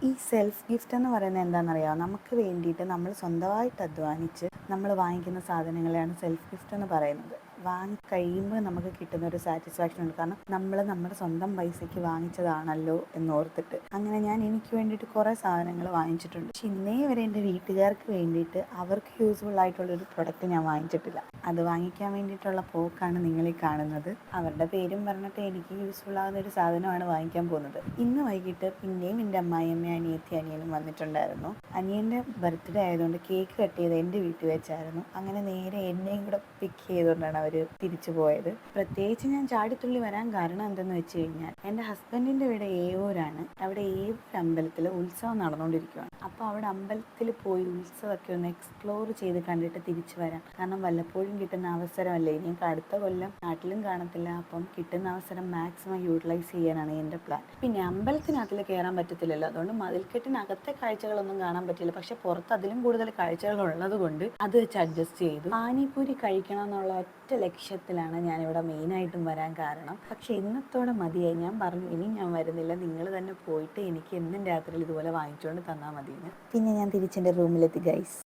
ഈ self gift എന്ന് പറയുന്നത് എന്താണെന്നറിയാമോ? നമുക്ക് വേണ്ടിയിട്ട് നമ്മൾ സ്വന്തമായിട്ട് അധ്വാനിച്ച് നമ്മൾ വാങ്ങിക്കുന്ന സാധനങ്ങളെയാണ് സെൽഫ് ഗിഫ്റ്റ് എന്ന് പറയുന്നത്. വാങ്ങി കഴിയുമ്പോൾ നമുക്ക് കിട്ടുന്ന ഒരു സാറ്റിസ്ഫാക്ഷൻ ഉണ്ട്. കാരണം നമ്മൾ നമ്മുടെ സ്വന്തം പൈസയ്ക്ക് വാങ്ങിച്ചതാണല്ലോ എന്നോർത്തിട്ട്. അങ്ങനെ ഞാൻ എനിക്ക് വേണ്ടിയിട്ട് കുറേ സാധനങ്ങൾ വാങ്ങിച്ചിട്ടുണ്ട്. പക്ഷെ ഇന്നേ വരെ എൻ്റെ വീട്ടുകാർക്ക് വേണ്ടിയിട്ട് അവർക്ക് യൂസ്ഫുൾ ആയിട്ടുള്ളൊരു പ്രൊഡക്റ്റ് ഞാൻ വാങ്ങിച്ചിട്ടില്ല. അത് വാങ്ങിക്കാൻ വേണ്ടിയിട്ടുള്ള പോക്കാണ് നിങ്ങളീ കാണുന്നത്. അവരുടെ പേരും പറഞ്ഞിട്ട് എനിക്ക് യൂസ്ഫുൾ ആകുന്ന ഒരു സാധനമാണ് വാങ്ങിക്കാൻ പോകുന്നത്. ഇന്ന് വൈകിട്ട് പിന്നെയും എൻ്റെ അമ്മായിയമ്മ, അനിയത്തി, അനിയനും വന്നിട്ടുണ്ടായിരുന്നു. അനിയൻ്റെ ബർത്ത്ഡേ ആയതുകൊണ്ട് കേക്ക് കട്ട് ചെയ്ത് എൻ്റെ വീട്ടിൽ വെച്ചായിരുന്നു. അങ്ങനെ നേരെ എന്നെയും കൂടെ പിക്ക് ചെയ്തുകൊണ്ടാണ് അവർ തിരിച്ചു പോയത്. പ്രത്യേകിച്ച് ഞാൻ ചാടിത്തുള്ളി വരാൻ കാരണം എന്തെന്ന് വെച്ച് കഴിഞ്ഞാൽ, എൻ്റെ ഹസ്ബൻഡിൻ്റെ വീട് ഏവൂരാണ്. അവിടെ ഏവൂർ അമ്പലത്തിൽ ഉത്സവം നടന്നുകൊണ്ടിരിക്കുകയാണ്. അപ്പോൾ അവിടെ അമ്പലത്തിൽ പോയി ഉത്സവമൊക്കെ ഒന്ന് എക്സ്പ്ലോർ ചെയ്ത് കണ്ടിട്ട് തിരിച്ചു വരാം. കാരണം വല്ലപ്പോഴും കിട്ടുന്ന അവസരമല്ലേ. ഇനി അടുത്ത കൊല്ലം നാട്ടിലും കാണത്തില്ല. അപ്പം കിട്ടുന്ന അവസരം മാക്സിമം യൂട്ടിലൈസ് ചെയ്യാനാണ് എൻ്റെ പ്ലാൻ. പിന്നെ അമ്പലത്തിനകത്തിൽ കയറാൻ പറ്റത്തില്ലല്ലോ, അതുകൊണ്ട് മതിൽക്കെട്ടിനകത്തെ കാഴ്ചകളൊന്നും കാണാൻ പറ്റില്ല. പക്ഷെ പുറത്ത് അതിലും കൂടുതൽ കാഴ്ചകൾ ഉള്ളത് കൊണ്ട് അത് വെച്ച് അഡ്ജസ്റ്റ് ചെയ്തു. പാനിപൂരി കഴിക്കണം എന്നുള്ള ഒറ്റ ലക്ഷ്യത്തിലാണ് ഞാനിവിടെ മെയിനായിട്ടും വരാൻ കാരണം. പക്ഷെ ഇന്നത്തോടെ മതിയായി. ഞാൻ പറഞ്ഞു ഇനി ഞാൻ വരുന്നില്ല, നിങ്ങൾ തന്നെ പോയിട്ട് എനിക്ക് എന്നും രാത്രിയിൽ ഇതുപോലെ വാങ്ങിച്ചുകൊണ്ട് തന്നാൽ മതിയെന്ന്. പിന്നെ ഞാൻ തിരിച്ചെൻ്റെ റൂമിലെത്തി ഗൈസ്.